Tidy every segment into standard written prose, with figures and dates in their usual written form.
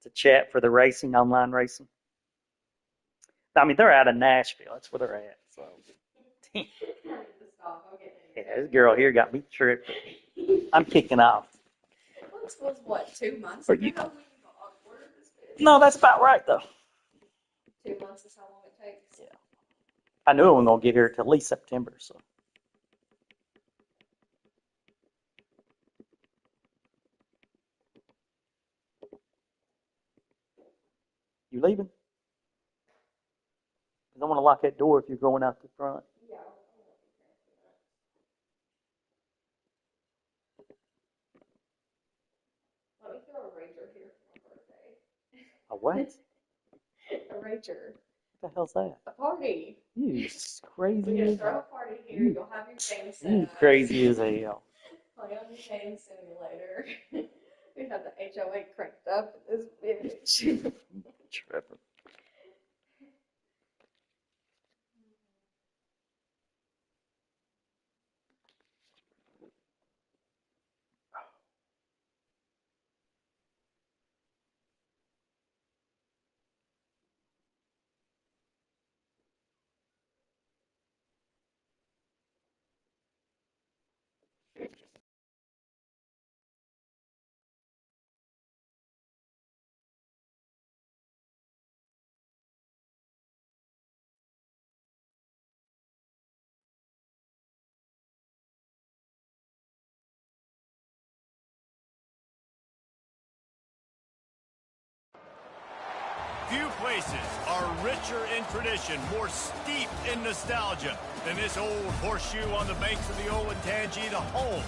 It's a chat for the racing, online racing. I mean, they're out of Nashville. That's where they're at. So, yeah, this girl here got me tripped. I'm kicking off. This was what, 2 months Are ago? you- When you ordered this bit? No, that's about right though. 2 months is how long it takes. Yeah. I knew it wasn't gonna get here till at least September. So. You leaving? I don't want to lock that door if you're going out the front. Yeah. Let me throw a rager here for my birthday. A what? A rager. What the hell's that? A party. You We crazy. just throw a party here. You'll have your game set You up. crazy as hell. Play on your game simulator. We have the HOA cranked up in this bitch. Tripping. Few places are richer in tradition, more steeped in nostalgia than this old horseshoe on the banks of the Olentangy, the home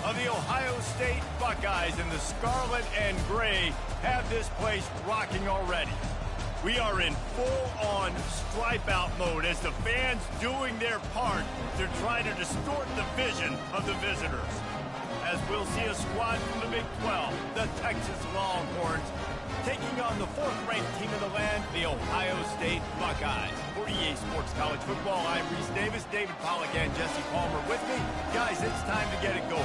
of the Ohio State Buckeyes, and the scarlet and gray have this place rocking already. We are in full-on stripe-out mode as the fans doing their part to try to distort the vision of the visitors. As we'll see a squad from the Big 12, the Texas Longhorns, taking on the fourth-ranked team in the land, the Ohio State Buckeyes. For EA Sports College Football, I'm Reese Davis, David Pollack, and Jesse Palmer with me. Guys, it's time to get it going.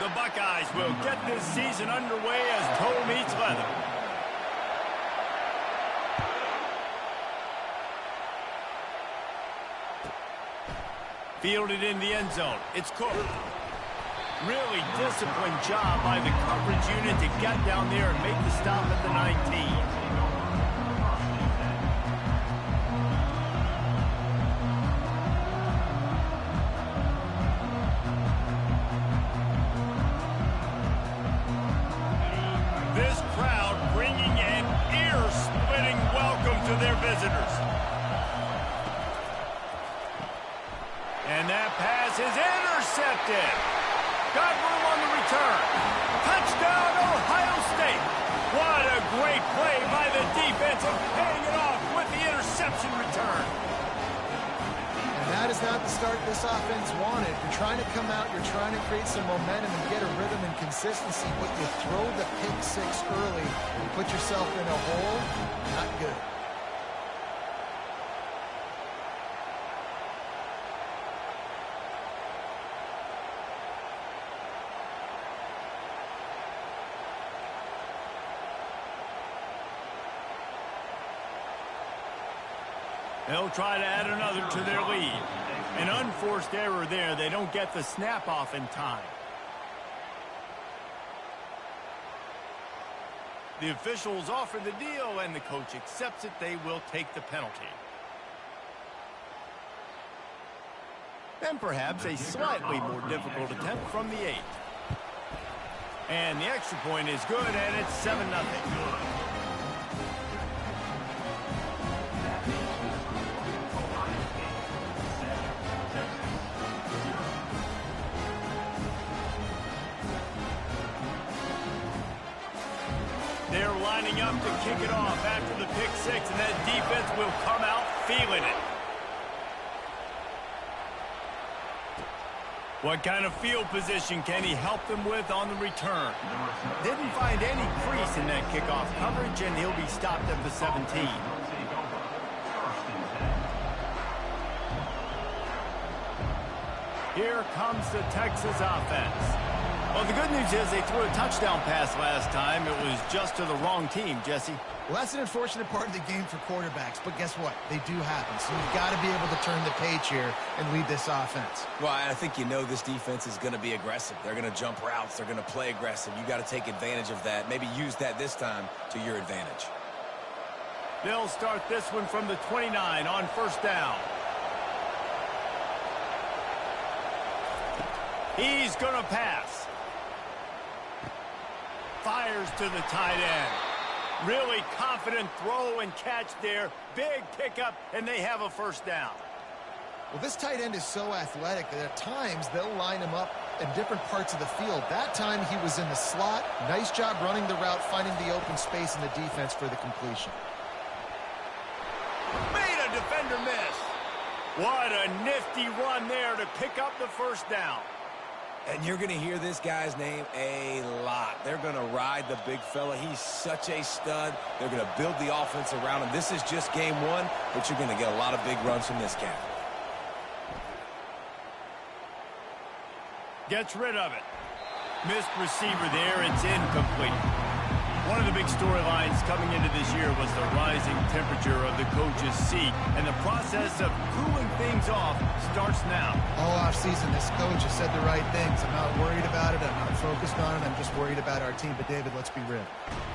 The Buckeyes will get this season underway as toe meets leather. Fielded in the end zone. It's Cook. Really disciplined job by the coverage unit to get down there and make the stop at the 19. This crowd bringing an ear-splitting welcome to their visitors. And that pass is intercepted. Got room on the return. Touchdown, Ohio State. What a great play by the defense and paying it off with the interception return. And that is not the start this offense wanted. You're trying to come out, you're trying to create some momentum and get a rhythm and consistency, but you throw the pick six early and put yourself in a hole, not good. They'll try to add another to their lead. An unforced error there. They don't get the snap off in time. The officials offer the deal, and the coach accepts it. They will take the penalty. Then perhaps a slightly more difficult attempt from the 8. And the extra point is good, and it's 7-0. They're lining up to kick it off after the pick six, and that defense will come out feeling it. What kind of field position can he help them with on the return? Didn't find any crease in that kickoff coverage, and he'll be stopped at the 17. Here comes the Texas offense. Well, the good news is they threw a touchdown pass last time. It was just to the wrong team, Jesse. Well, that's an unfortunate part of the game for quarterbacks, but guess what? They do happen. So you've got to be able to turn the page here and lead this offense. Well, I think you know this defense is going to be aggressive. They're going to jump routes. They're going to play aggressive. You got to take advantage of that. Maybe use that this time to your advantage. They'll start this one from the 29 on first down. He's going to pass. Fires to the tight end. Really confident throw and catch there. Big pickup, and they have a first down. Well, this tight end is so athletic that at times they'll line him up in different parts of the field. That time he was in the slot. Nice job running the route, finding the open space in the defense for the completion. Made a defender miss. What a nifty run there to pick up the first down. And you're going to hear this guy's name a lot. They're going to ride the big fella. He's such a stud. They're going to build the offense around him. This is just game one, but you're going to get a lot of big runs from this cat. Gets rid of it. Missed receiver there. It's incomplete. One of the big storylines coming into this year was the rising temperature of the coach's seat, and the process of cooling things off starts now. All offseason, this coach has said the right things. I'm not worried about it. I'm not focused on it. I'm just worried about our team. But, David, let's be real.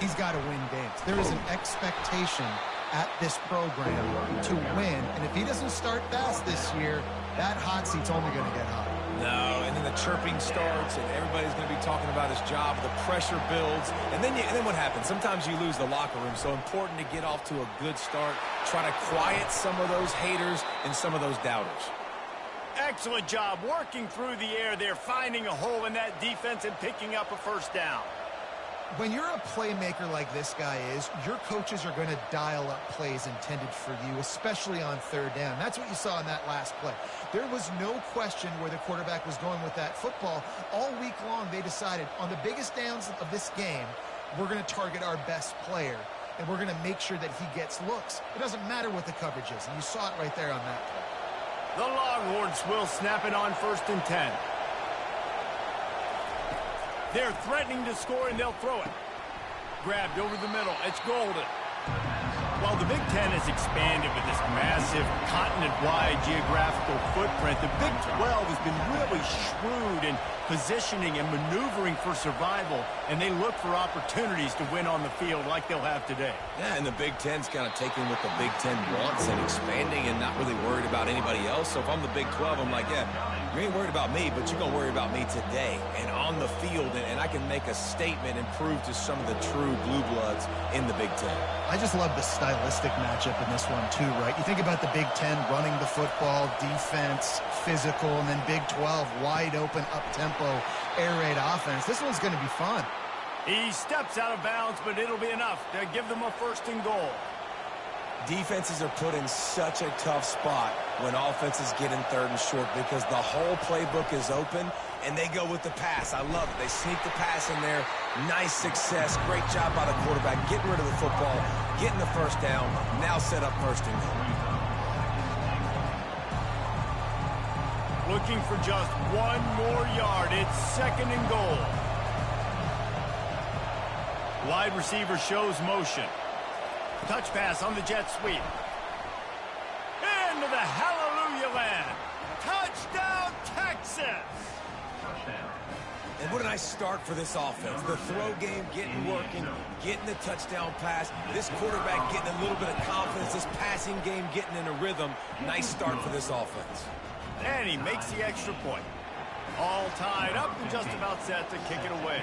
He's got to win games. There is an expectation at this program to win, and if he doesn't start fast this year, that hot seat's only going to get hotter. No, and then the chirping starts, and everybody's going to be talking about his job. The pressure builds, and then what happens? Sometimes you lose the locker room, so important to get off to a good start. Try to quiet some of those haters and some of those doubters. Excellent job working through the air there, finding a hole in that defense and picking up a first down. When you're a playmaker like this guy is, your coaches are going to dial up plays intended for you, especially on third down. That's what you saw in that last play. There was no question where the quarterback was going with that football. All week long, they decided on the biggest downs of this game, we're going to target our best player, and we're going to make sure that he gets looks. It doesn't matter what the coverage is, and you saw it right there on that play. The Longhorns will snap it on 1st and 10. They're threatening to score, and they'll throw it. Grabbed over the middle. It's Golden. While the Big Ten has expanded with this massive continent-wide geographical footprint, the Big 12 has been really shrewd in positioning and maneuvering for survival, and they look for opportunities to win on the field like they'll have today. Yeah, and the Big Ten's kind of taking what the Big Ten wants and expanding and not really worried about anybody else. So if I'm the Big 12, I'm like, yeah, you ain't worried about me, but you're going to worry about me today and on the field, and I can make a statement and prove to some of the true blue bloods in the Big Ten. I just love the stylistic matchup in this one too, right? You think about the Big Ten running the football, defense, physical, and then Big 12 wide open, up-tempo, air raid offense. This one's going to be fun. He steps out of bounds, but it'll be enough to give them a 1st and goal. Defenses are put in such a tough spot when offenses get in 3rd and short because the whole playbook is open and they go with the pass. I love it. They sneak the pass in there. Nice success. Great job by the quarterback getting rid of the football, getting the first down, now set up 1st and goal. Looking for just one more yard. It's 2nd and goal. Wide receiver shows motion. Touch pass on the jet sweep. Into the hallelujah land. Touchdown, Texas! And what a nice start for this offense. The throw game getting working, getting the touchdown pass. This quarterback getting a little bit of confidence. This passing game getting in a rhythm. Nice start for this offense. And he makes the extra point. All tied up and just about set to kick it away.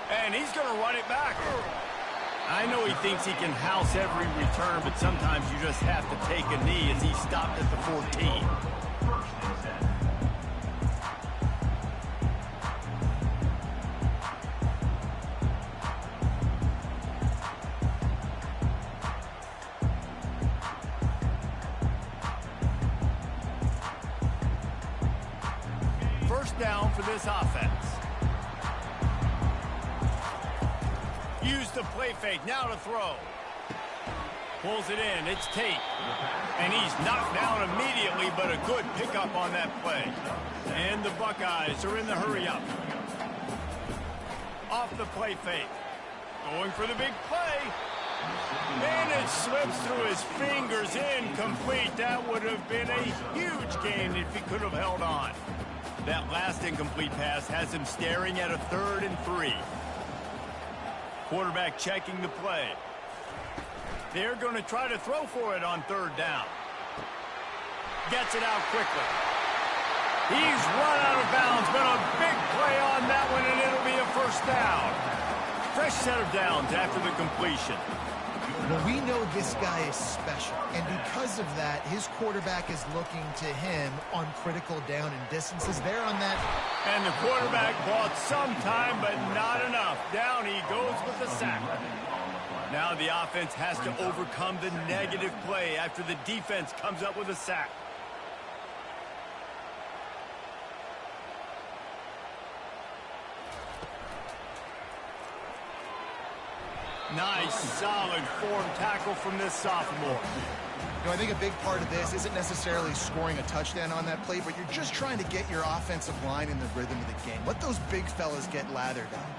And he's going to run it back. I know he thinks he can house every return, but sometimes you just have to take a knee as he stopped at the 14. first down for this offense. Use the play fake, now to throw. Pulls it in, it's Tate. And he's knocked down immediately, but a good pickup on that play. And the Buckeyes are in the hurry-up. Off the play fake. Going for the big play. And it slips through his fingers, incomplete. That would have been a huge gain if he could have held on. That last incomplete pass has him staring at a 3rd and 3. Quarterback checking the play. They're going to try to throw for it on 3rd down. Gets it out quickly. He's run out of bounds, but a big play on that one, and it'll be a first down. Fresh set of downs after the completion. Well, we know this guy is special, and because of that, his quarterback is looking to him on critical down and distances. There on that. And the quarterback bought some time, but not enough. Down he goes with the sack. Now the offense has to overcome the negative play after the defense comes up with a sack. Nice, solid form tackle from this sophomore. You know, I think a big part of this isn't necessarily scoring a touchdown on that play, but you're just trying to get your offensive line in the rhythm of the game. Let those big fellas get lathered up.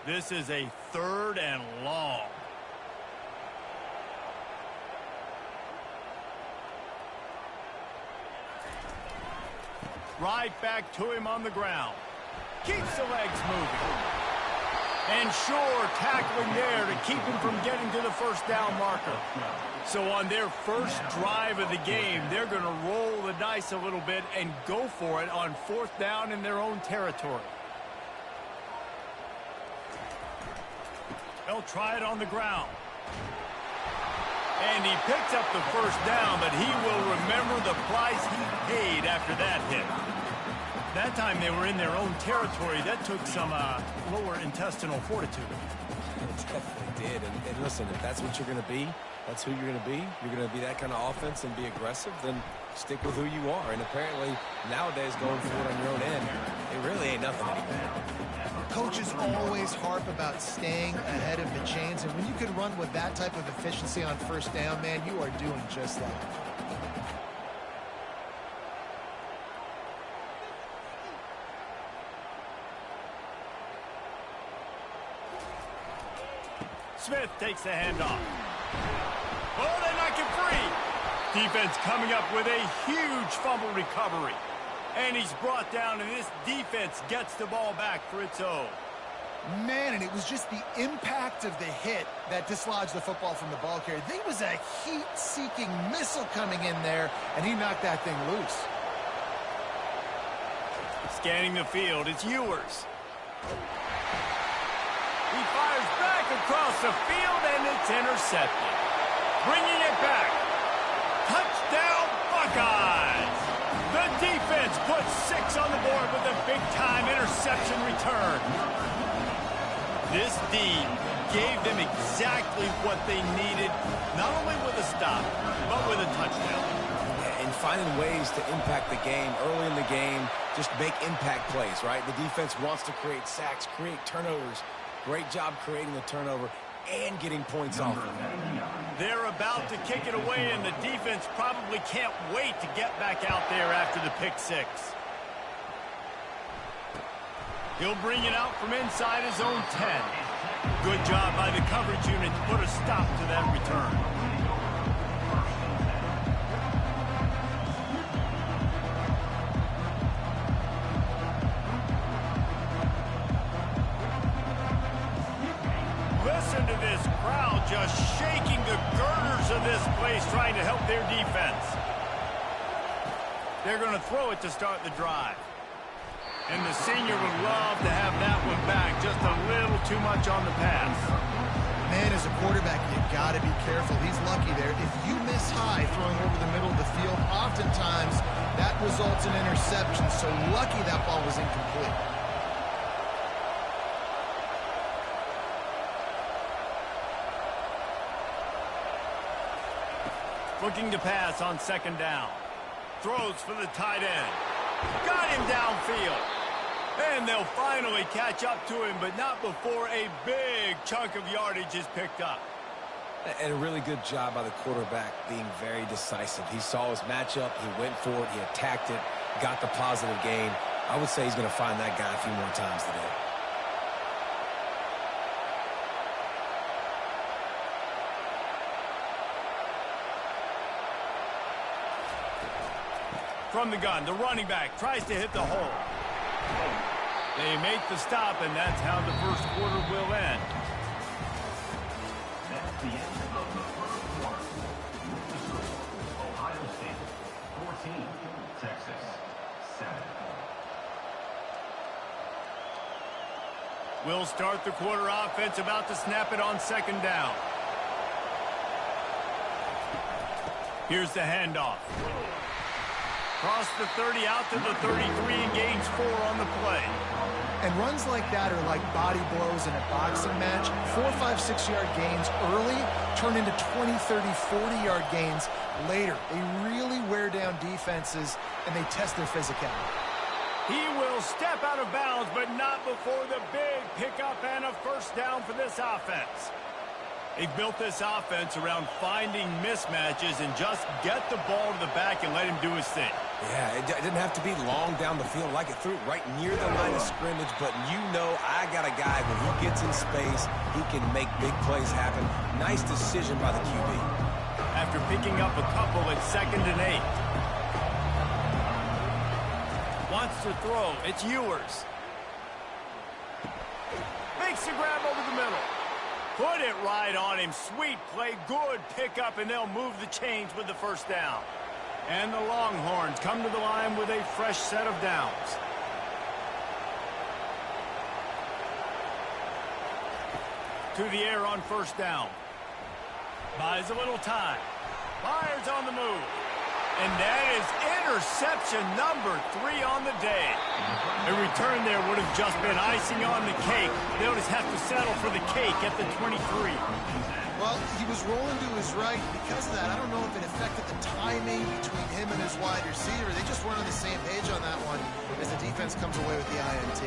This is a 3rd and long. Right back to him on the ground. Keeps the legs moving. And sure, tackling there to keep him from getting to the first down marker. So on their first drive of the game, they're going to roll the dice a little bit and go for it on 4th down in their own territory. They'll try it on the ground. And he picks up the first down, but he will remember the price he paid after that hit. That time they were in their own territory. That took some lower intestinal fortitude. It definitely did. And listen, if that's what you're going to be, that's who you're going to be. You're going to be that kind of offense and be aggressive, then stick with who you are. And apparently, nowadays, going for it on your own end, it really ain't nothing anymore. Coaches always harp about staying ahead of the chains, and when you can run with that type of efficiency on first down, man, you are doing just that. Smith takes the handoff. Oh, they knock it free. Defense coming up with a huge fumble recovery. And he's brought down, and this defense gets the ball back for its own. Man, and it was just the impact of the hit that dislodged the football from the ball carrier. There was a heat-seeking missile coming in there, and he knocked that thing loose. Scanning the field, it's Ewers. He fires back across the field, and it's intercepted. Bringing it back. Touchdown, Buckeyes! The defense puts 6 on the board with a big-time interception return. This D gave them exactly what they needed, not only with a stop, but with a touchdown. And finding ways to impact the game early in the game, just make impact plays, right? The defense wants to create sacks, create turnovers. Great job creating the turnover and getting points off of it. They're about to kick it away, and the defense probably can't wait to get back out there after the pick 6. He'll bring it out from inside his own 10. Good job by the coverage unit to put a stop to that return. Listen to this crowd just shaking the girders of this place, trying to help their defense. They're going to throw it to start the drive. And the senior would love to have that one back. Just a little too much on the pass. Man, as a quarterback, you got to be careful. He's lucky there. If you miss high throwing over the middle of the field, oftentimes that results in interception. So lucky that ball was incomplete. Looking to pass on second down. Throws for the tight end. Got him downfield. And they'll finally catch up to him, but not before a big chunk of yardage is picked up. And a really good job by the quarterback being very decisive. He saw his matchup, he went for it, he attacked it, got the positive gain. I would say he's going to find that guy a few more times today. From the gun, the running back tries to hit the hole. They make the stop, and that's how the first quarter will end. That's the end of the first quarter. Ohio State 14, Texas 7. We'll start the quarter offense, about to snap it on second down. Here's the handoff. Cross the 30 out to the 33 and gains 4 on the play. And runs like that are like body blows in a boxing match. 4, 5, 6-yard gains early turn into 20, 30, 40-yard gains later. They really wear down defenses, and they test their physicality. He will step out of bounds, but not before the big pickup and a first down for this offense. They've built this offense around finding mismatches and just get the ball to the back and let him do his thing. Yeah, it didn't have to be long down the field. Like it threw it right near the line of scrimmage, but you know I got a guy, when he gets in space, he can make big plays happen. Nice decision by the QB. After picking up a couple at 2nd and 8. Wants to throw. It's Ewers. Makes the grab over the middle. Put it right on him. Sweet play. Good pickup, and they'll move the chains with the first down. And the Longhorns come to the line with a fresh set of downs. To the air on first down. Buys a little time. Fires on the move. And that is interception number 3 on the day. A return there would have just been icing on the cake. They'll just have to settle for the cake at the 23. Well, he was rolling to his right. Because of that, I don't know if it affected the timing between him and his wide receiver. They just weren't on the same page on that one as the defense comes away with the INT.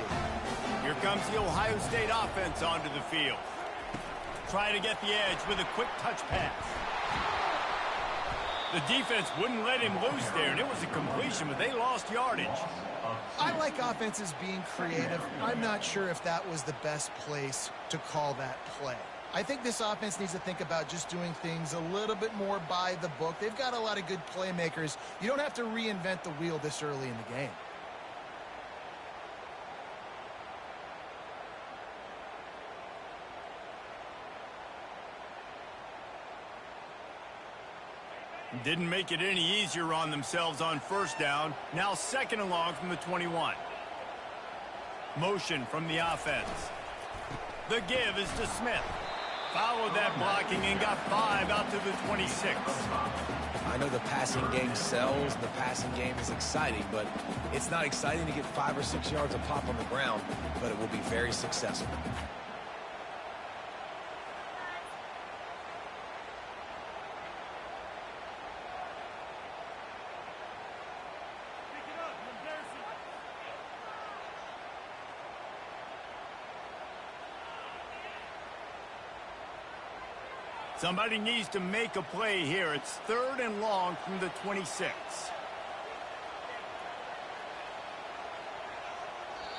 Here comes the Ohio State offense onto the field. Trying to get the edge with a quick touch pass. The defense wouldn't let him loose there, and it was a completion, but they lost yardage. I like offenses being creative. I'm not sure if that was the best place to call that play. I think this offense needs to think about just doing things a little bit more by the book. They've got a lot of good playmakers. You don't have to reinvent the wheel this early in the game. Didn't make it any easier on themselves on first down. Now 2nd and long from the 21. Motion from the offense. The give is to Smith. Followed that blocking and got 5 out to the 26. I know the passing game sells, the passing game is exciting, but it's not exciting to get 5 or 6 yards of pop on the ground, but it will be very successful. Somebody needs to make a play here. It's 3rd and long from the 26.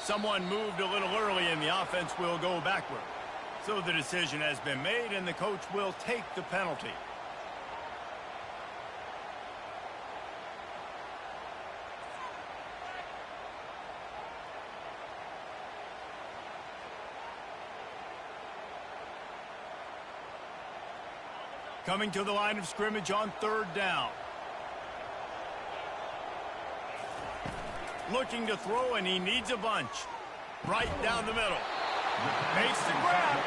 Someone moved a little early, and the offense will go backward. So the decision has been made, and the coach will take the penalty. Coming to the line of scrimmage on 3rd down. Looking to throw, and he needs a bunch. Right down the middle. Makes the grab.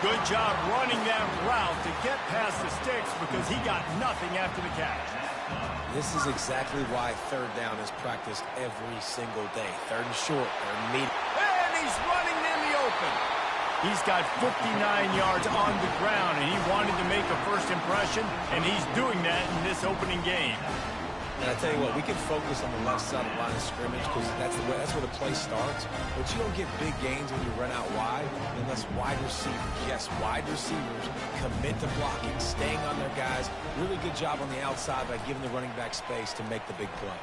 Good job running that route to get past the sticks because he got nothing after the catch. This is exactly why third down is practiced every single day. Third and short, third and medium. And he's running in the open. He's got 59 yards on the ground, and he wanted to make a first impression, and he's doing that in this opening game. And I tell you what, we can focus on the left side of the line of scrimmage because that's where the play starts. But you don't get big gains when you run out wide unless wide receivers, yes, wide receivers commit to blocking, staying on their guys. Really good job on the outside by giving the running back space to make the big play.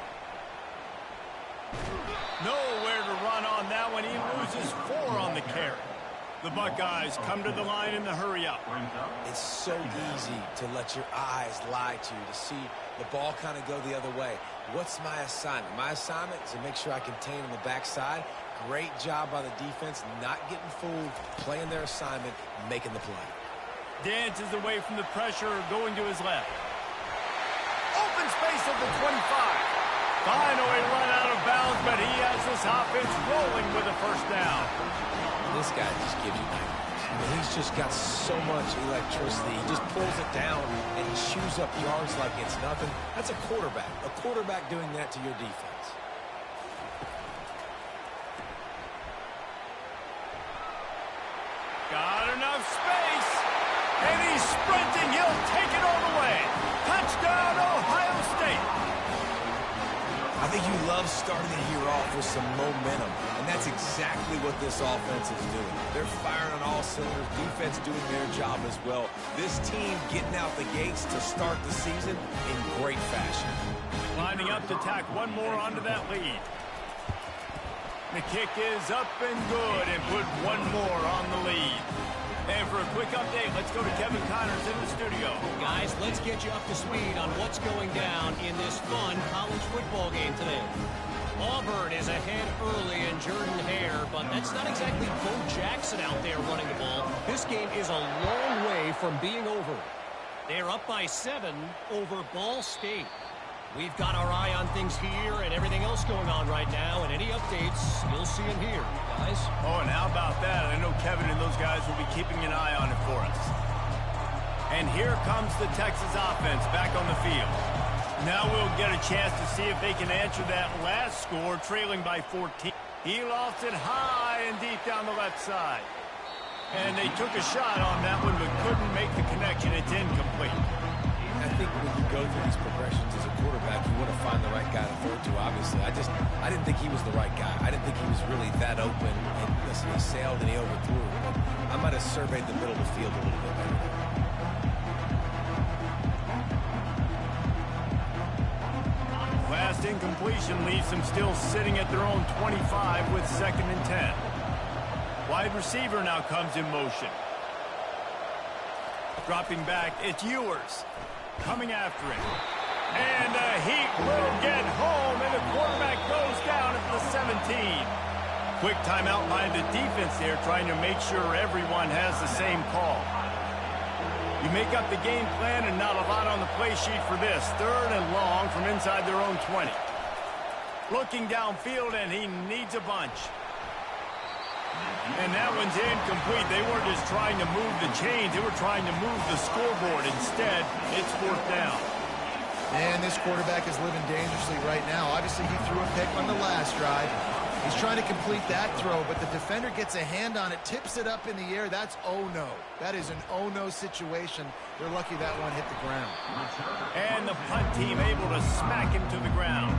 Nowhere to run on that one. He loses 4 on the carry. The Buckeyes come to the line in the hurry up. It's so easy to let your eyes lie to you, to see the ball kind of go the other way. What's my assignment? My assignment is to make sure I contain on the backside. Great job by the defense, not getting fooled, playing their assignment, making the play. Dances away from the pressure, going to his left. Open space at the 25. Finally run out of bounds, but he has this offense rolling with a first down. This guy just gives you nightmares. I mean, he's just got so much electricity. He just pulls it down and he chews up yards like it's nothing. That's a quarterback. A quarterback doing that to your defense. Got enough space. And he's sprinting. He'll take it all the way. Touchdown, Ohio State. I think you love starting the year off with some momentum, and that's exactly what this offense is doing. They're firing on all cylinders, defense doing their job as well. This team getting out the gates to start the season in great fashion. Lining up to tack one more onto that lead. The kick is up and good and put one more on the lead. And for a quick update, let's go to Kevin Connors in the studio. Guys, let's get you up to speed on what's going down in this fun college football game today. Auburn is ahead early in Jordan Hare, but that's not exactly Bo Jackson out there running the ball. This game is a long way from being over. They're up by 7 over Ball State. We've got our eye on things here and everything else going on right now, and any updates, you'll see them here, guys. Oh, and how about that? I know Kevin and those guys will be keeping an eye on it for us. And here comes the Texas offense back on the field. Now we'll get a chance to see if they can answer that last score, trailing by 14. He lost it high and deep down the left side. And they took a shot on that one, but couldn't make the connection. It's incomplete. I think when you go through these progressions as a quarterback, you want to find the right guy to throw to, obviously. I didn't think he was the right guy. I didn't think he was really that open. And listen, he sailed and he overthrew. But I might have surveyed the middle of the field a little bit better. Last incompletion leaves them still sitting at their own 25 with 2nd and 10. Wide receiver now comes in motion. Dropping back, it's Ewers. Coming after him. And the heat will get home, and the quarterback goes down at the 17. Quick timeout by the defense there, trying to make sure everyone has the same call. You make up the game plan and not a lot on the play sheet for this. 3rd and long from inside their own 20. Looking downfield, and he needs a bunch. And that one's incomplete. They weren't just trying to move the chains. They were trying to move the scoreboard. Instead, it's 4th down. And this quarterback is living dangerously right now. Obviously, he threw a pick on the last drive. He's trying to complete that throw, but the defender gets a hand on it, tips it up in the air. That's oh-no. That is an oh-no situation. They're lucky that one hit the ground. And the punt team able to smack him to the ground.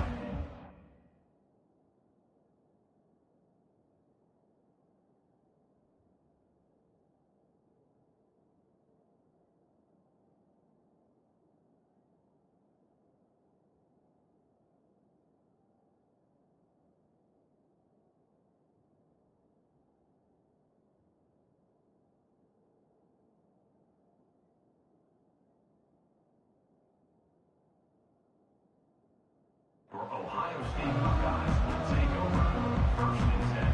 For Ohio State Buckeyes will take over 1st and 10.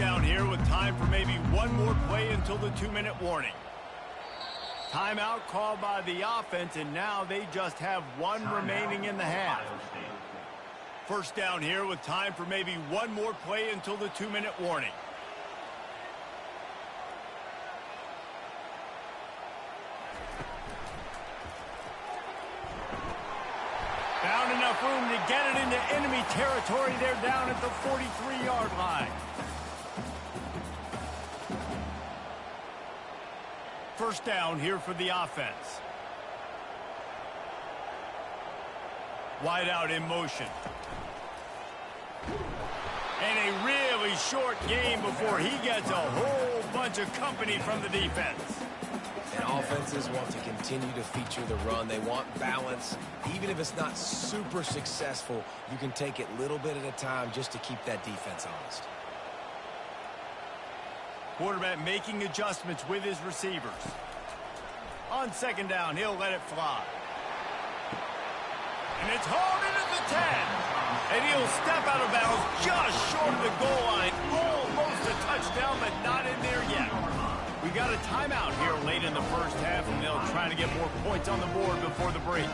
down here with time for maybe one more play until the 2-minute warning. Timeout called by the offense, and now they just have one remaining in the half. First down here with time for maybe one more play until the 2-minute warning. Found enough room to get it into enemy territory. They're down at the 43-yard line. First down here for the offense. Wide out in motion. And a really short game before he gets a whole bunch of company from the defense. And offenses want to continue to feature the run. They want balance. Even if it's not super successful, you can take it little bit at a time just to keep that defense honest. Quarterback making adjustments with his receivers. On second down, he'll let it fly. And it's hauled in at the 10. And he'll step out of bounds just short of the goal line. Almost a touchdown, but not in there yet. We got a timeout here late in the first half, and they'll try to get more points on the board before the break.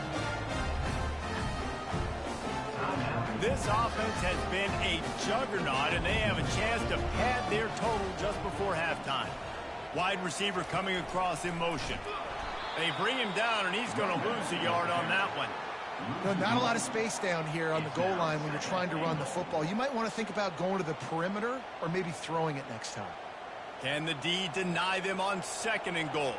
This offense has been a juggernaut, and they have a chance to pad their total just before halftime. Wide receiver coming across in motion. They bring him down, and he's going to lose a yard on that one. No, not a lot of space down here on the goal line when you're trying to run the football. You might want to think about going to the perimeter or maybe throwing it next time. Can the D deny them on second and goal?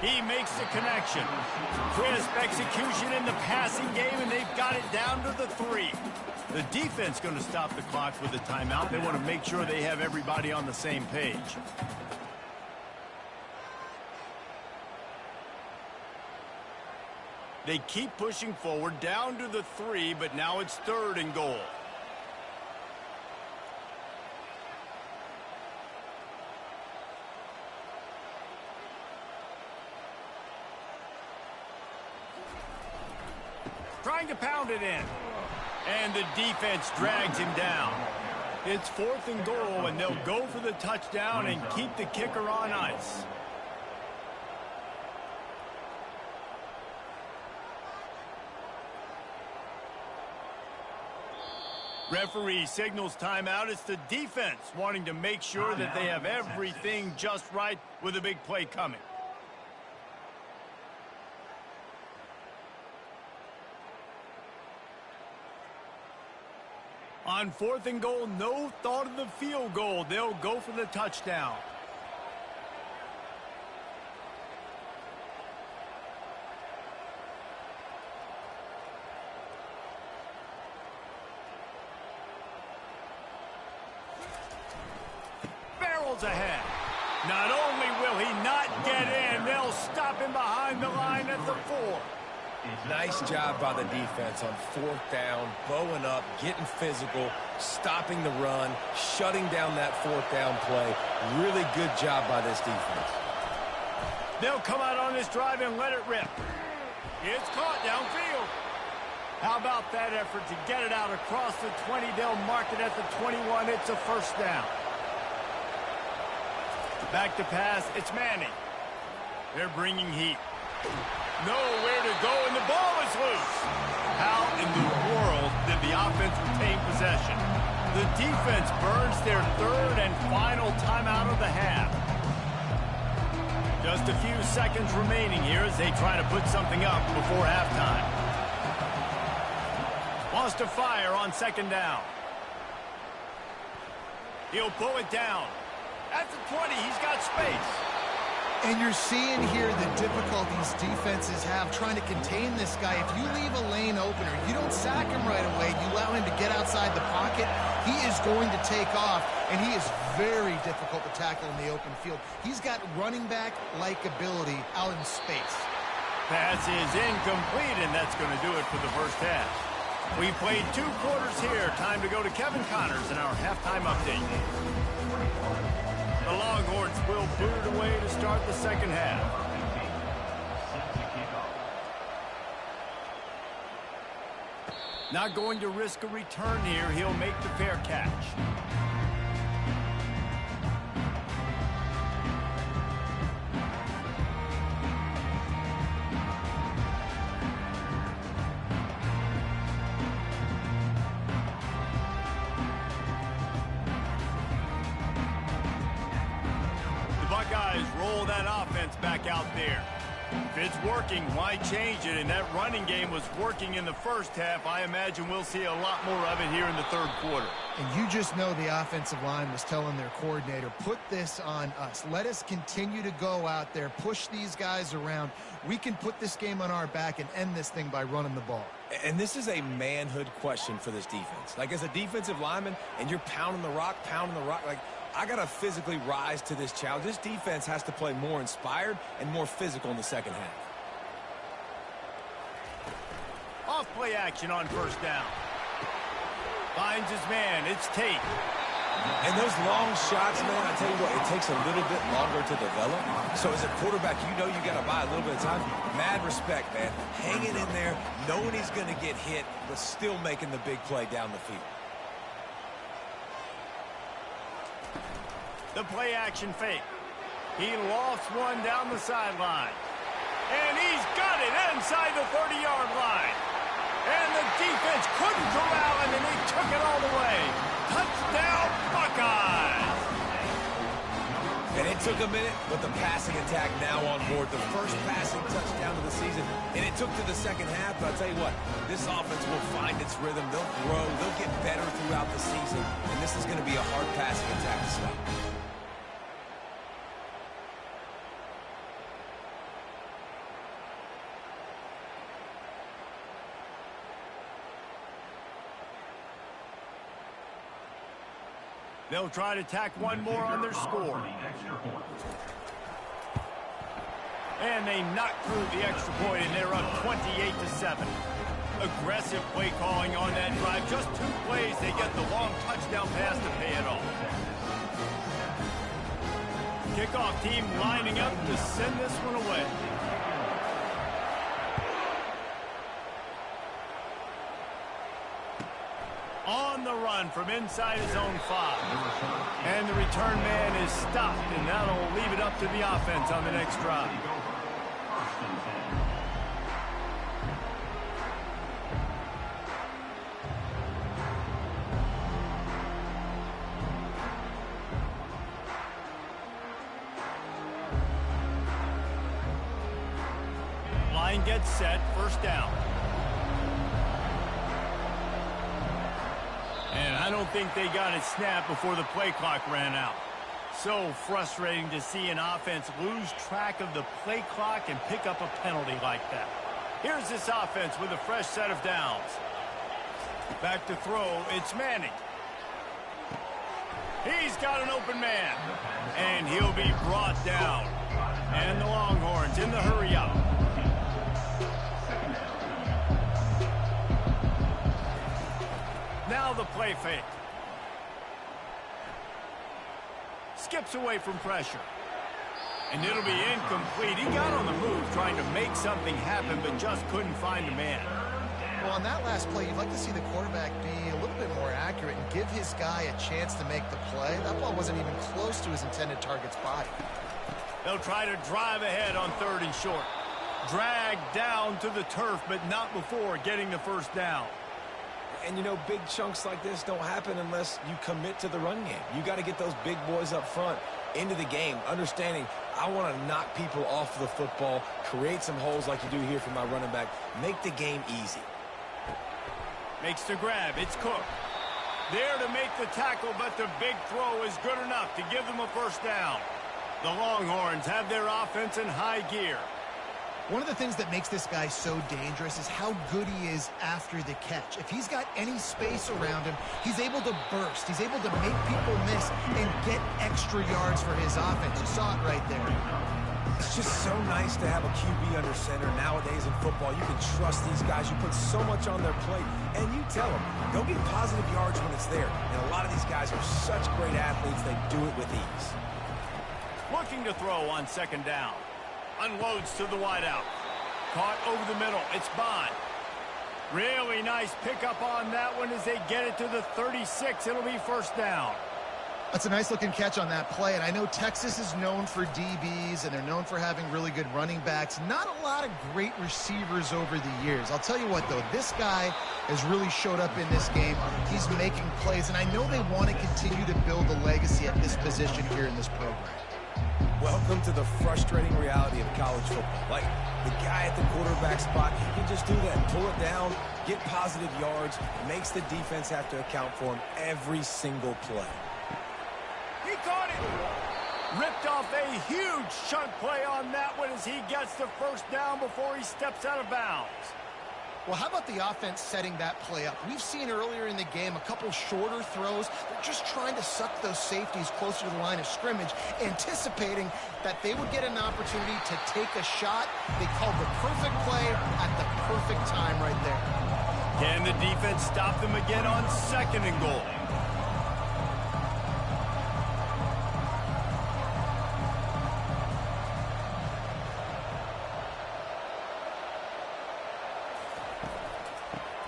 He makes the connection. Crisp execution in the passing game, and they've got it down to the 3. The defense going to stop the clock with a timeout. They want to make sure they have everybody on the same page. They keep pushing forward down to the 3, but now it's third and goal. Trying to pound it in. And the defense drags him down. It's fourth and goal, and they'll go for the touchdown and keep the kicker on ice. Referee signals timeout. It's the defense wanting to make sure that they have everything just right with a big play coming. On fourth and goal, no thought of the field goal. They'll go for the touchdown. Barrels ahead. Not only will he not get in, they'll stop him behind the line at the 4. Nice job by the defense on fourth down, bowing up, getting physical, stopping the run, shutting down that fourth down play. Really good job by this defense. They'll come out on this drive and let it rip. It's caught downfield. How about that effort to get it out across the 20? They'll mark it at the 21. It's a first down. Back to pass. It's Manning. They're bringing heat. Nowhere to go, and the ball is loose. How in the world did the offense retain possession? The defense burns their third and final timeout of the half. Just a few seconds remaining here as they try to put something up before halftime. Wants to fire on second down. He'll pull it down. At the 20, he's got space. And you're seeing here the difficulties defenses have trying to contain this guy. If you leave a lane open or you don't sack him right away, you allow him to get outside the pocket, he is going to take off, and he is very difficult to tackle in the open field. He's got running back-like ability out in space. Pass is incomplete, and that's going to do it for the first half. We played 2 quarters here. Time to go to Kevin Connors in our halftime update. The Longhorns will boot it away to start the second half. Not going to risk a return here. He'll make the fair catch. Buckeyes roll that offense back out there. If it's working, why change it? And that running game was working in the first half. I imagine we'll see a lot more of it here in the third quarter. And you just know the offensive line was telling their coordinator, put this on us. Let us continue to go out there, push these guys around. We can put this game on our back and end this thing by running the ball. And this is a manhood question for this defense. Like, as a defensive lineman, and you're pounding the rock, like, I got to physically rise to this challenge. This defense has to play more inspired and more physical in the second half. Off play action on first down. Finds his man. It's Tate. And those long shots, man, I tell you what, it takes a little bit longer to develop. So as a quarterback, you know you got to buy a little bit of time. Mad respect, man. Hanging in there, knowing he's going to get hit, but still making the big play down the field. The play action fake. He lofts one down the sideline. And he's got it inside the 30-yard line. And the defense couldn't corral him, and they took it all the way. Touchdown, Buckeyes! And it took a minute, but the passing attack now on board. The first passing touchdown of the season. And it took to the second half, but I'll tell you what, this offense will find its rhythm. They'll grow. They'll get better throughout the season. And this is going to be a hard passing attack to stop. They'll try to tack one more on their score. And they knock through the extra point, and they're up 28-7. Aggressive play calling on that drive. Just 2 plays, they get the long touchdown pass to pay it off. Kickoff team lining up to send this one away. On the run from inside his own 5. And the return man is stopped, and that'll leave it up to the offense on the next drive. Line gets set, first down. And I don't think they got it snapped before the play clock ran out. So frustrating to see an offense lose track of the play clock and pick up a penalty like that. Here's this offense with a fresh set of downs. Back to throw, it's Manning. He's got an open man. And he'll be brought down. And the Longhorns in the hurry up. Now the play fake. Skips away from pressure. And it'll be incomplete. He got on the move trying to make something happen, but just couldn't find a man. Well, on that last play, you'd like to see the quarterback be a little bit more accurate and give his guy a chance to make the play. That ball wasn't even close to his intended target's body. They'll try to drive ahead on 3rd and short. Drag down to the turf, but not before getting the first down. And, you know, big chunks like this don't happen unless you commit to the run game. You got to get those big boys up front into the game, understanding I want to knock people off the football, create some holes like you do here for my running back, make the game easy. Makes the grab. It's Cook. There to make the tackle, but the big throw is good enough to give them a first down. The Longhorns have their offense in high gear. One of the things that makes this guy so dangerous is how good he is after the catch. If he's got any space around him, he's able to burst. He's able to make people miss and get extra yards for his offense. You saw it right there. It's just so nice to have a QB under center. Nowadays in football, you can trust these guys. You put so much on their plate, and you tell them, go get positive yards when it's there. And a lot of these guys are such great athletes, they do it with ease. Looking to throw on second down. Unloads to the wideout. Caught over the middle. It's Bond. Really nice pickup on that one as they get it to the 36. It'll be first down. That's a nice-looking catch on that play, and I know Texas is known for DBs, and they're known for having really good running backs. Not a lot of great receivers over the years. I'll tell you what, though, this guy has really showed up in this game. He's making plays, and I know they want to continue to build a legacy at this position here in this program. Welcome to the frustrating reality of college football. Like, the guy at the quarterback spot, he can just do that. Pull it down, get positive yards, makes the defense have to account for him every single play. He caught it. Ripped off a huge chunk play on that one as he gets the first down before he steps out of bounds. Well, how about the offense setting that play up? We've seen earlier in the game a couple shorter throws. They're just trying to suck those safeties closer to the line of scrimmage, anticipating that they would get an opportunity to take a shot. They called the perfect play at the perfect time right there. Can the defense stop them again on second and goal?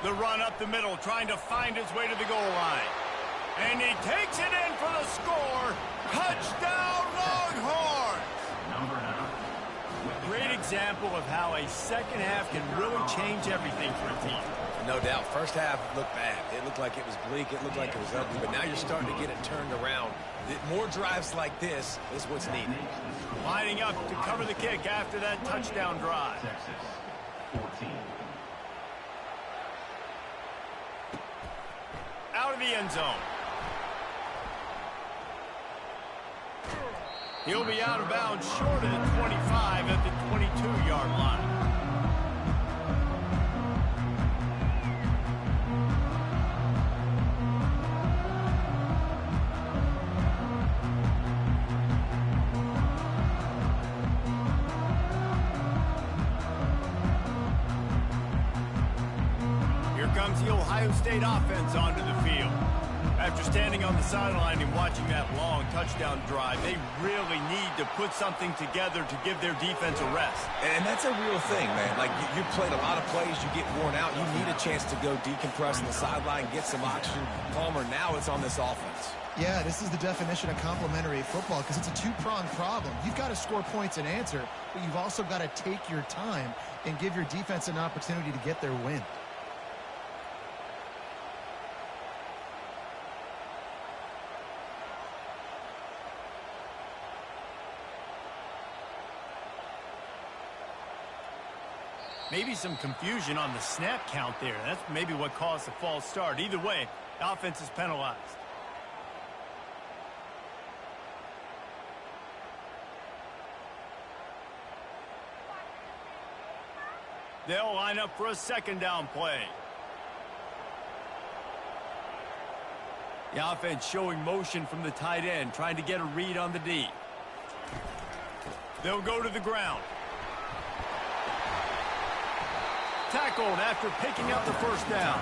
The run up the middle, trying to find his way to the goal line. And he takes it in for the score. Touchdown, Longhorns! Number 9. Great example of how a second half can really change everything for a team. No doubt, first half looked bad. It looked like it was bleak. It looked like it was ugly. But now you're starting to get it turned around. More drives like this is what's needed. Lining up to cover the kick after that touchdown drive. Texas 14. Out of the end zone. He'll be out of bounds short of the 25 at the 22-yard line. Here comes the Ohio State offense onto the field. After standing on the sideline and watching that long touchdown drive, they really need to put something together to give their defense a rest. And that's a real thing, man. Like, you played a lot of plays, you get worn out. You need a chance to go decompress on the sideline, get some oxygen. Palmer, now it's on this offense. Yeah, this is the definition of complementary football because it's a two-pronged problem. You've got to score points and answer, but you've also got to take your time and give your defense an opportunity to get their win. Maybe some confusion on the snap count there. That's maybe what caused the false start. Either way, the offense is penalized. They'll line up for a second down play. The offense showing motion from the tight end, trying to get a read on the D. They'll go to the ground. Tackled after picking up the first down.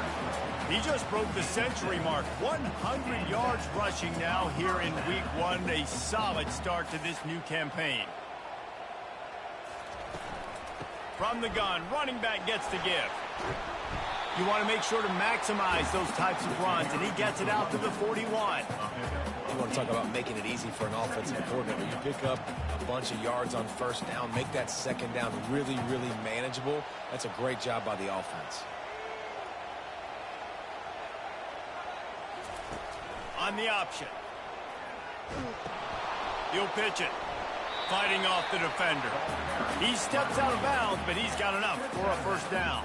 He just broke the century mark. 100 yards rushing now here in week 1. A solid start to this new campaign. From the gun, running back gets the give. You want to make sure to maximize those types of runs, and he gets it out to the 41. You want to talk about making it easy for an offensive coordinator. You pick up a bunch of yards on first down, make that second down really, really manageable. That's a great job by the offense. On the option. He'll pitch it. Fighting off the defender. He steps out of bounds, but he's got enough for a first down.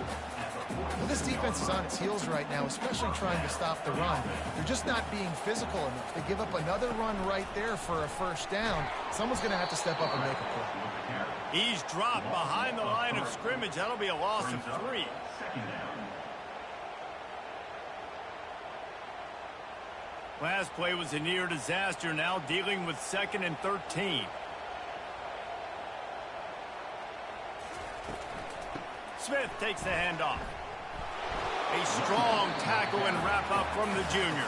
Well, this defense is on its heels right now, especially trying to stop the run. They're just not being physical enough. They give up another run right there for a first down. Someone's going to have to step up and make a play. He's dropped behind the line of scrimmage. That'll be a loss of 3. Second down. Last play was a near disaster, now dealing with 2nd and 13. Smith takes the handoff. A strong tackle and wrap up from the junior.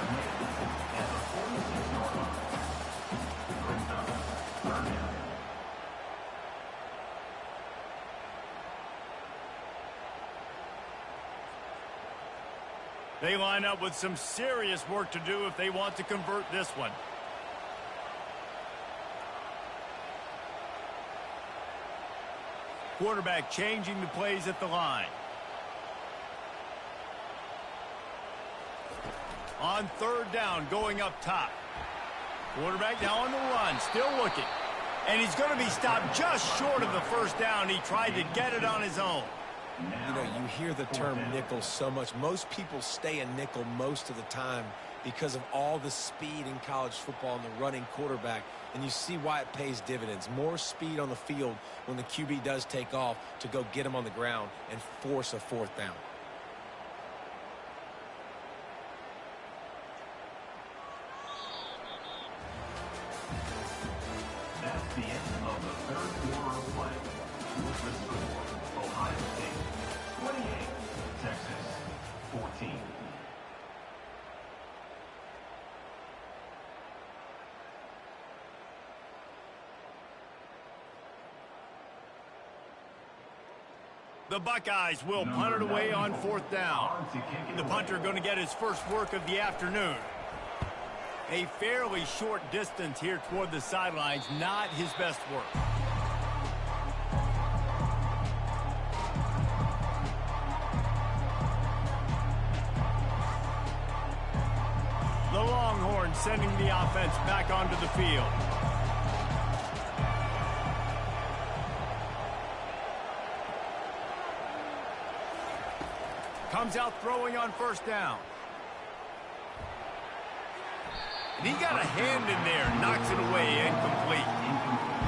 They line up with some serious work to do if they want to convert this one. Quarterback changing the plays at the line. On 3rd down, going up top. Quarterback now on the run, still looking. And he's going to be stopped just short of the first down. He tried to get it on his own. You know, you hear the term nickel so much. Most people stay a nickel most of the time because of all the speed in college football and the running quarterback. And you see why it pays dividends. More speed on the field when the QB does take off to go get him on the ground and force a 4th down. That's the end of the 3rd quarter of play. With the score, Ohio State 28, Texas 14. The Buckeyes will punt it away on 4th down. The punter going to get his first work of the afternoon. A fairly short distance here toward the sidelines, not his best work. The Longhorns sending the offense back onto the field. Comes out throwing on 1st down. And he got a hand in there, knocks it away, incomplete.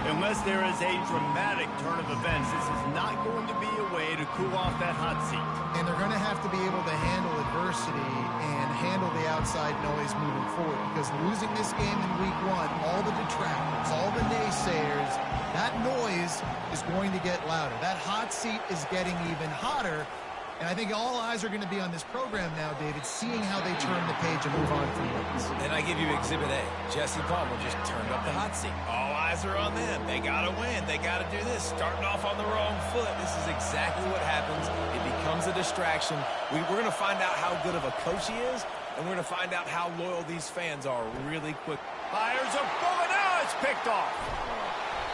Unless there is a dramatic turn of events, this is not going to be a way to cool off that hot seat. And they're going to have to be able to handle adversity and handle the outside noise moving forward, because losing this game in week 1, all the detractors, all the naysayers, that noise is going to get louder. That hot seat is getting even hotter. And I think all eyes are going to be on this program now, David, seeing how they turn the page and move on from wins. And I give you Exhibit A. Jesse Palmer just turned up the hot seat. All eyes are on them. They got to win. They got to do this. Starting off on the wrong foot. This is exactly what happens. It becomes a distraction. We're going to find out how good of a coach he is, and we're going to find out how loyal these fans are really quick. Fires a bullet. Now it's picked off.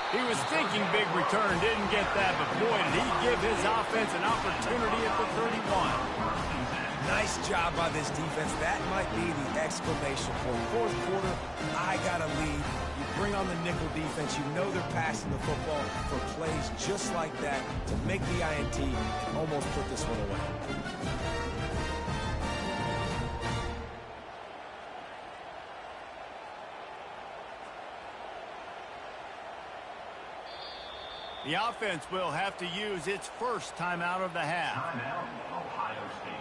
He was thinking big return, didn't get that, but boy, did he give his offense an opportunity at the 31. Nice job by this defense. That might be the exclamation point. 4th quarter, I got a lead. You bring on the nickel defense. You know they're passing the football for plays just like that to make the INT and almost put this one away. The offense will have to use its first timeout of the half. Timeout, Ohio State.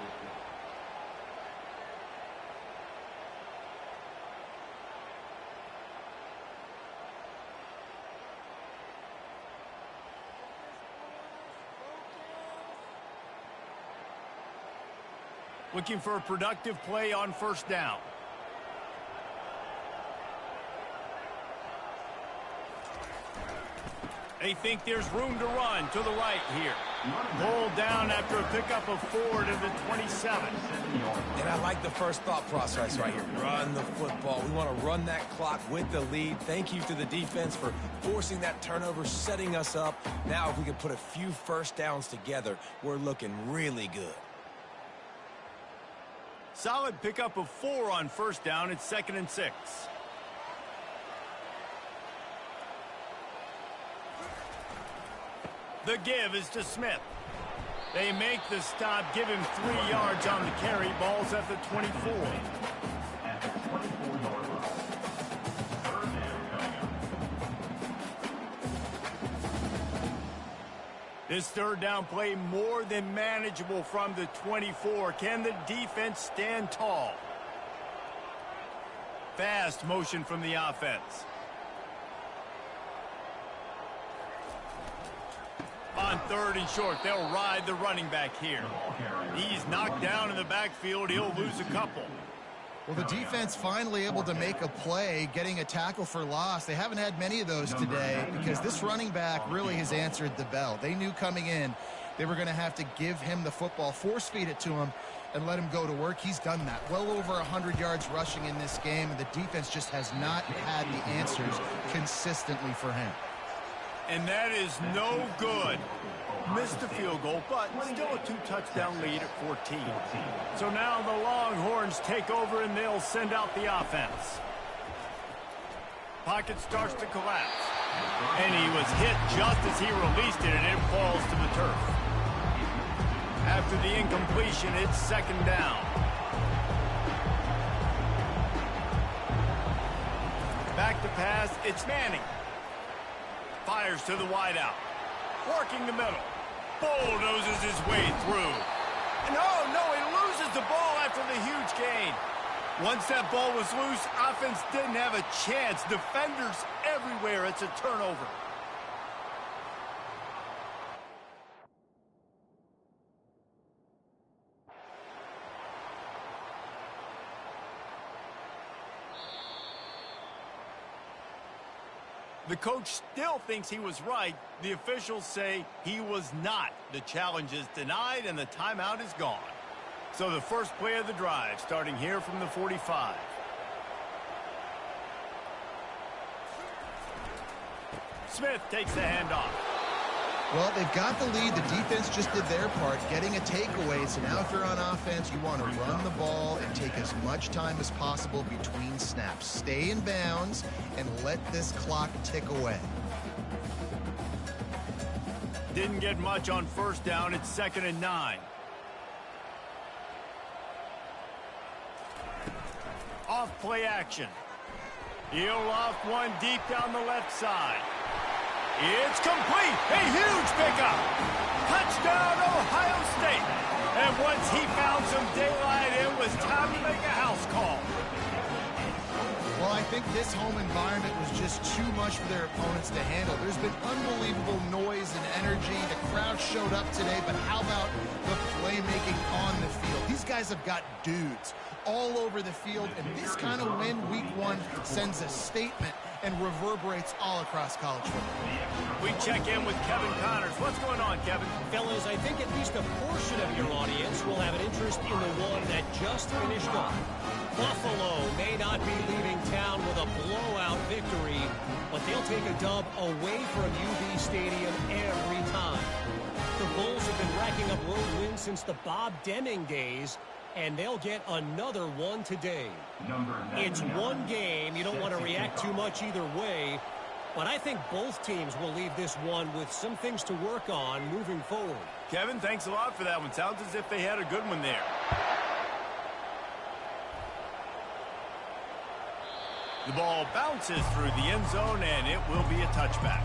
Looking for a productive play on 1st down. They think there's room to run to the right here. Pulled down after a pickup of 4 to the 27. And I like the first thought process right here. Run the football. We want to run that clock with the lead. Thank you to the defense for forcing that turnover, setting us up. Now if we can put a few first downs together, we're looking really good. Solid pickup of 4 on 1st down. It's 2nd and 6. The give is to Smith. They make the stop, give him 3 yards on the carry. Ball's at the 24. At the 24-yard line. Third down coming up. This third down play more than manageable from the 24. Can the defense stand tall? Fast motion from the offense. On 3rd and short, they'll ride the running back here. He's knocked down in the backfield. He'll lose a couple. Well, the defense finally able to make a play, getting a tackle for loss. They haven't had many of those today because this running back really has answered the bell. They knew coming in they were going to have to give him the football, force feed it to him, and let him go to work. He's done that. Well over 100 yards rushing in this game, and the defense just has not had the answers consistently for him. And that is no good. Missed the field goal, but still a 2-touchdown lead at 14. So now the Longhorns take over and they'll send out the offense. Pocket starts to collapse. And he was hit just as he released it, and it falls to the turf. After the incompletion, it's 2nd down. Back to pass, it's Manning. Fires to the wideout. Working the middle. Bulldozes his way through. And no, he loses the ball after the huge gain. Once that ball was loose, offense didn't have a chance. Defenders everywhere. It's a turnover. The coach still thinks he was right. The officials say he was not. The challenge is denied and the timeout is gone. So the first play of the drive, starting here from the 45. Smith takes the handoff. Well, they've got the lead. The defense just did their part, getting a takeaway. So now if you're on offense, you want to run the ball and take as much time as possible between snaps. Stay in bounds and let this clock tick away. Didn't get much on 1st down. It's 2nd and 9. Off play action. He'll loft one deep down the left side. It's complete. A huge pickup. Touchdown, Ohio State. And once he found some daylight, it was time to make a house call. Well, I think this home environment was just too much for their opponents to handle. There's been unbelievable noise and energy. The crowd showed up today, but how about the playmaking on the field? These guys have got dudes all over the field, and this kind of win week 1 sends a statement and reverberates all across college football. We check in with Kevin Connors. What's going on, Kevin? Fellas, I think at least a portion of your audience will have an interest in the one that just finished up. Buffalo may not be leaving town with a blowout victory, but they'll take a dub away from UB Stadium every time. The Bulls have been racking up road wins since the Bob Deming days, and they'll get another one today. It's one game. You don't want to react too much either way, but I think both teams will leave this one with some things to work on moving forward. Kevin, thanks a lot for that one. Sounds as if they had a good one there. The ball bounces through the end zone, and it will be a touchback.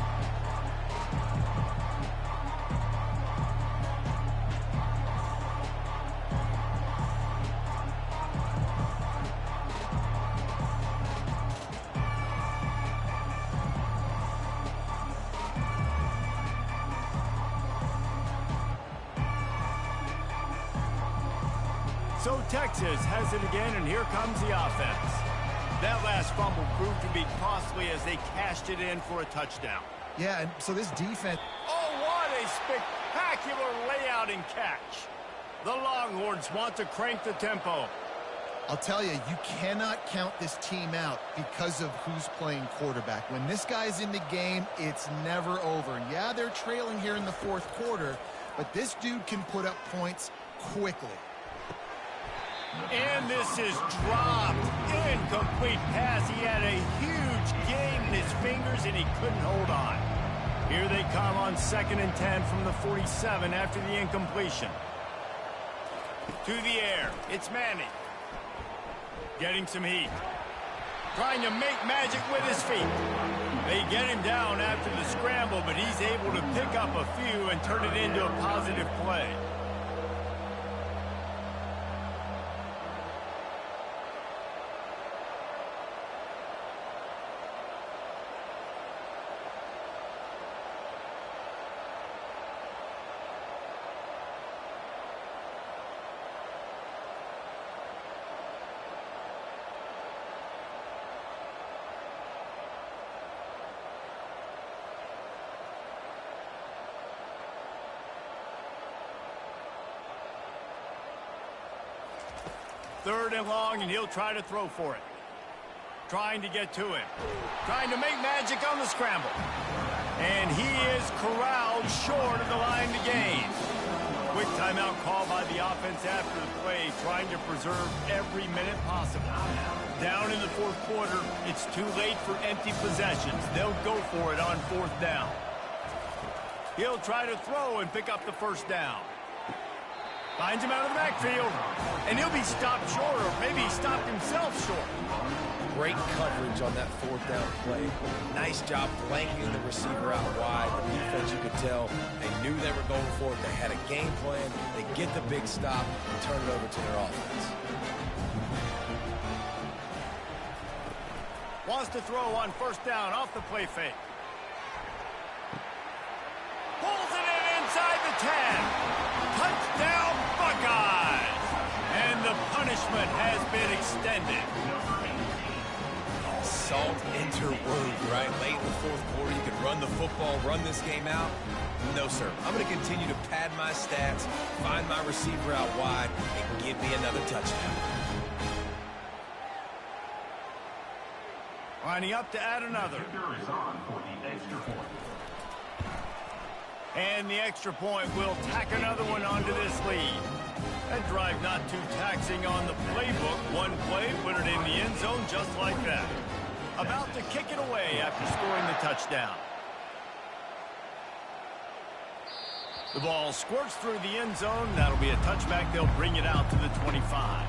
So Texas has it again, and here comes the offense. That last fumble proved to be costly as they cashed it in for a touchdown. Yeah, and so this defense... Oh, what a spectacular layout and catch. The Longhorns want to crank the tempo. I'll tell you, you cannot count this team out because of who's playing quarterback. When this guy's in the game, it's never over. Yeah, they're trailing here in the 4th quarter, but this dude can put up points quickly. And this is dropped. Incomplete pass. He had a huge gain in his fingers, and he couldn't hold on. Here they come on 2nd and 10 from the 47 after the incompletion. To the air. It's Manning. Getting some heat. Trying to make magic with his feet. They get him down after the scramble, but he's able to pick up a few and turn it into a positive play. Third and long, and he'll try to throw for it. Trying to get to him. Trying to make magic on the scramble. And he is corralled short of the line to gain. Quick timeout call by the offense after the play, trying to preserve every minute possible. Down in the fourth quarter, it's too late for empty possessions. They'll go for it on 4th down. He'll try to throw and pick up the first down. Finds him out of the backfield, and he'll be stopped short, or maybe he stopped himself short. Great coverage on that 4th down play. Nice job blanking the receiver out wide. The defense, you could tell, they knew they were going for it. They had a game plan. They get the big stop and turn it over to their offense. Wants to throw on 1st down off the play fake. Pulls it in inside the 10. Touchdown, Buckeyes! And the punishment has been extended. Salt interwove, right? Late in the fourth quarter, you could run the football, run this game out. No, sir. I'm going to continue to pad my stats, find my receiver out wide, and give me another touchdown. Lining up to add another. And the extra point will tack another one onto this lead. That drive not too taxing on the playbook. One play, put it in the end zone just like that. About to kick it away after scoring the touchdown. The ball squirts through the end zone. That'll be a touchback. They'll bring it out to the 25.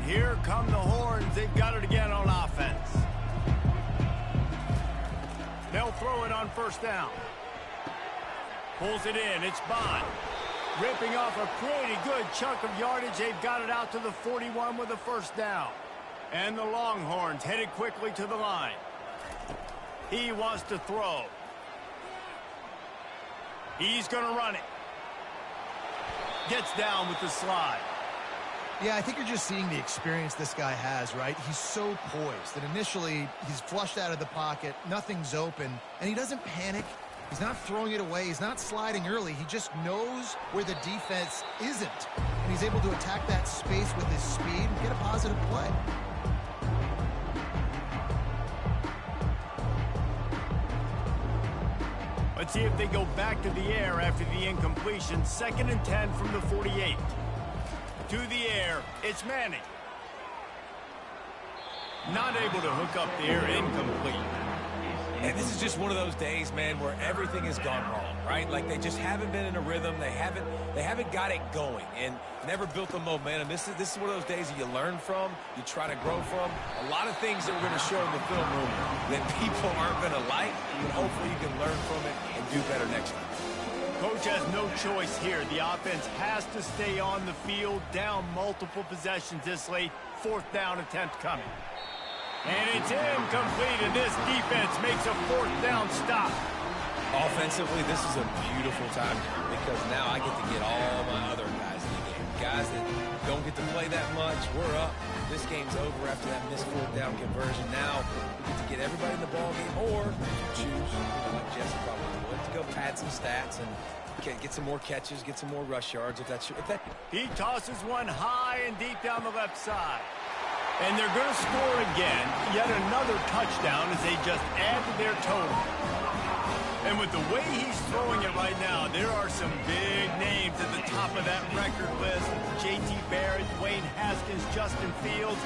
Here come the horns. They've got it again on offense. They'll throw it on 1st down. Pulls it in. It's Bond. Ripping off a pretty good chunk of yardage. They've got it out to the 41 with a 1st down. And the Longhorns headed quickly to the line. He wants to throw. He's going to run it. Gets down with the slide. Yeah, I think you're just seeing the experience this guy has, right? He's so poised that initially he's flushed out of the pocket, nothing's open, and he doesn't panic. He's not throwing it away. He's not sliding early. He just knows where the defense isn't, and he's able to attack that space with his speed and get a positive play. Let's see if they go back to the air after the incompletion. 2nd and 10 from the 48. To the air, it's Manning. Not able to hook up the air, incomplete. And this is just one of those days, man, where everything has gone wrong, right? Like they just haven't been in a rhythm. They haven't got it going and never built the momentum. This is one of those days that you learn from, you try to grow from. A lot of things that we're going to show in the film room that people aren't going to like, but hopefully you can learn from it and do better next time. Coach has no choice here. The offense has to stay on the field, down multiple possessions this late. 4th down attempt coming. And it's incomplete, and this defense makes a 4th down stop. Offensively, this is a beautiful time because now I get to get all my other guys in the game. Guys that don't get to play that much, we're up. This game's over after that missed 4th down conversion. Now we get to get everybody in the ball game, or if you choose, like Jesse probably would, to go pad some stats and get some more catches, get some more rush yards. He tosses one high and deep down the left side. And they're going to score again. Yet another touchdown as they just add to their total. And with the way he's throwing it right now, there are some big names at the top of that record list. J.T. Barrett, Dwayne Haskins, Justin Fields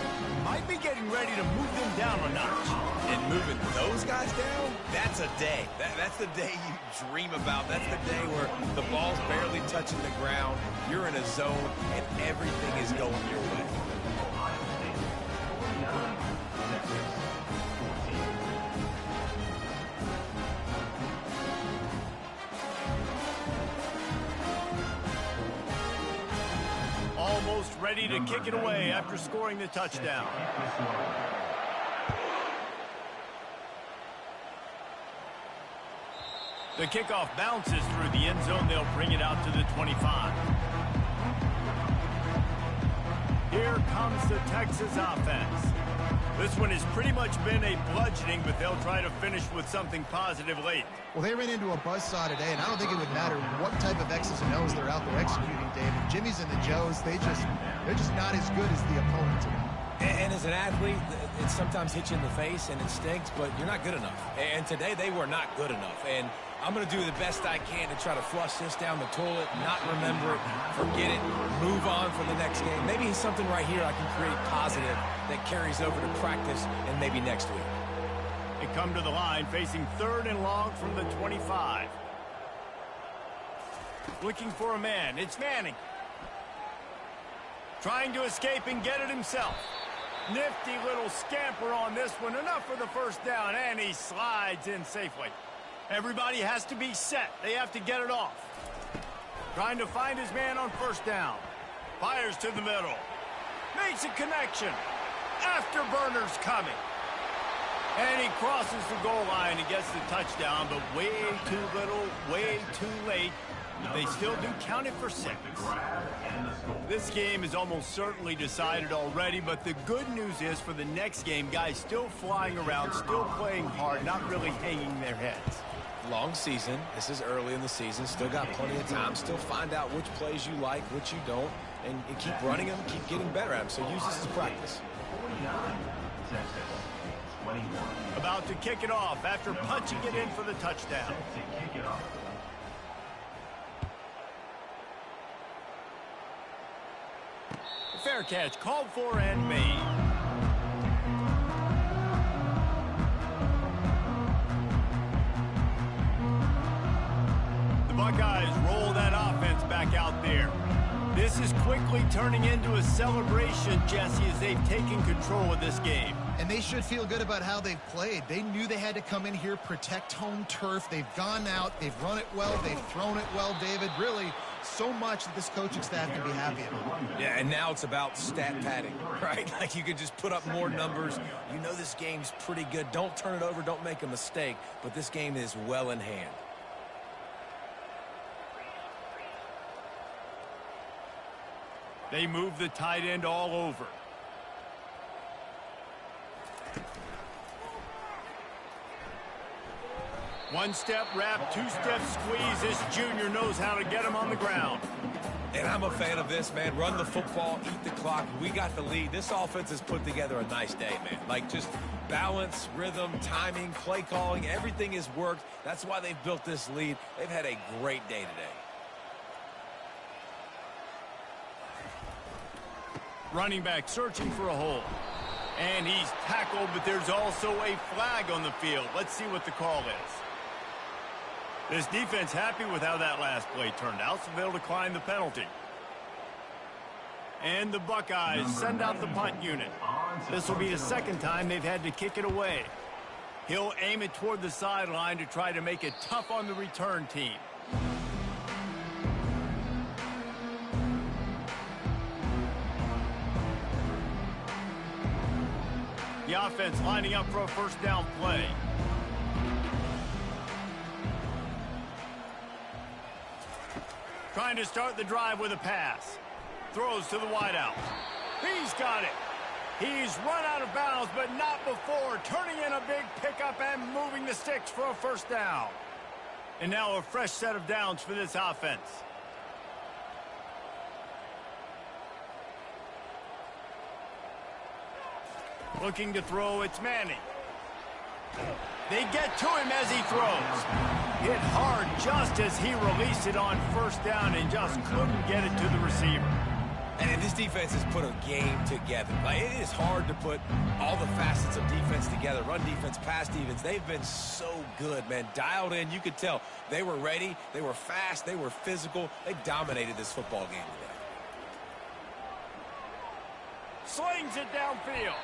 might be getting ready to move them down a notch. And moving those guys down, that's a day. That's the day you dream about. That's the day where the ball's barely touching the ground, you're in a zone, and everything is going your way. Ohio State 49, Texas 14. Almost ready to kick it away after scoring the touchdown. The kickoff bounces through the end zone. They'll bring it out to the 25. Here comes the Texas offense. This one has pretty much been a bludgeoning, but they'll try to finish with something positive late. Well, they ran into a buzzsaw today, and I don't think it would matter what type of X's and O's they're out there executing, David. Jimmy's and the Joes, they're just not as good as the opponent today. And as an athlete, it sometimes hits you in the face and it stinks, but you're not good enough. And today they were not good enough. And I'm going to do the best I can to try to flush this down the toilet, not remember it, forget it, move on for the next game. Maybe something right here I can create positive that carries over to practice and maybe next week. They come to the line facing 3rd and long from the 25. Looking for a man. It's Manning. Trying to escape and get it himself. Nifty little scamper on this one. Enough for the first down, and he slides in safely. Everybody has to be set. They have to get it off. Trying to find his man on first down. Fires to the middle. Makes a connection. Afterburner's coming. And he crosses the goal line and gets the touchdown, but way too little, way too late. They still do count it for 6. This game is almost certainly decided already, but the good news is for the next game, guys still flying around, still playing hard, not really hanging their heads. Long season. This is early in the season. Still got plenty of time. Still find out which plays you like, which you don't, and keep running them, keep getting better at them. So use this as practice. 49, Texas 21. About to kick it off after punching it in for the touchdown. To kick it off. Fair catch, called for and made. The Buckeyes roll that offense back out there. This is quickly turning into a celebration, Jesse, as they've taken control of this game. And they should feel good about how they've played. They knew they had to come in here, protect home turf. They've gone out, they've run it well, they've thrown it well, David. Really, so much that this coaching staff can be happy about. Yeah, and now it's about stat padding, right? Like you could just put up more numbers. You know this game's pretty good. Don't turn it over, don't make a mistake. But this game is well in hand. They move the tight end all over. One-step wrap, two-step squeeze. This junior knows how to get him on the ground. And I'm a fan of this, man. Run the football, eat the clock. We got the lead. This offense has put together a nice day, man. Like just balance, rhythm, timing, play calling, everything has worked. That's why they've built this lead. They've had a great day today. Running back searching for a hole. And he's tackled, but there's also a flag on the field. Let's see what the call is. This defense happy with how that last play turned out, so they'll decline the penalty. And the Buckeyes send out the punt unit. This will be the second time they've had to kick it away. He'll aim it toward the sideline to try to make it tough on the return team. The offense lining up for a first down play. Trying to start the drive with a pass. Throws to the wideout. He's got it. He's run out of bounds, but not before. Turning in a big pickup and moving the sticks for a first down. And now a fresh set of downs for this offense. Looking to throw, it's Manning. They get to him as he throws. Hit hard just as he released it on first down and just couldn't get it to the receiver. And this defense has put a game together. Like, it is hard to put all the facets of defense together. Run defense, pass defense. They've been so good, man. Dialed in. You could tell they were ready. They were fast. They were physical. They dominated this football game today. Slings it downfield.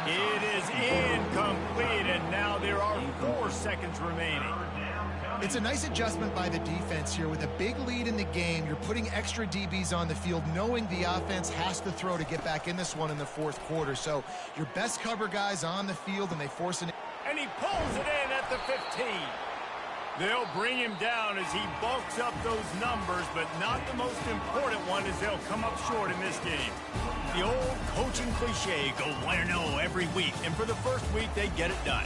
It is incomplete, and now there are 4 seconds remaining. It's a nice adjustment by the defense here. With a big lead in the game, you're putting extra DBs on the field, knowing the offense has to throw to get back in this one in the fourth quarter. So your best cover guys on the field, and they force it. And he pulls it in at the 15. They'll bring him down as he bulks up those numbers, but not the most important one, as they'll come up short in this game. The old coaching cliche, go 1-0 every week, and for the first week, they get it done.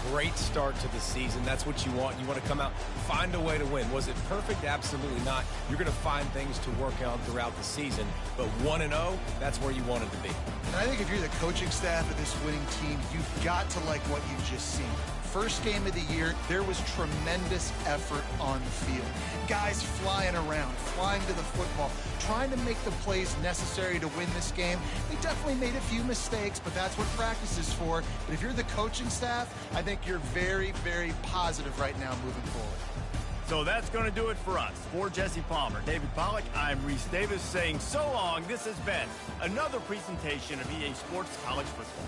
Great start to the season. That's what you want. You want to come out, find a way to win. Was it perfect? Absolutely not. You're going to find things to work out throughout the season, but 1-0, that's where you want it to be. And I think if you're the coaching staff of this winning team, you've got to like what you've just seen. First game of the year, there was tremendous effort on the field. Guys flying around, flying to the football, trying to make the plays necessary to win this game. They definitely made a few mistakes, but that's what practice is for. But if you're the coaching staff, I think you're very, very positive right now moving forward. So that's going to do it for us. For Jesse Palmer, David Pollack, I'm Reese Davis saying so long. This has been another presentation of EA Sports College Football.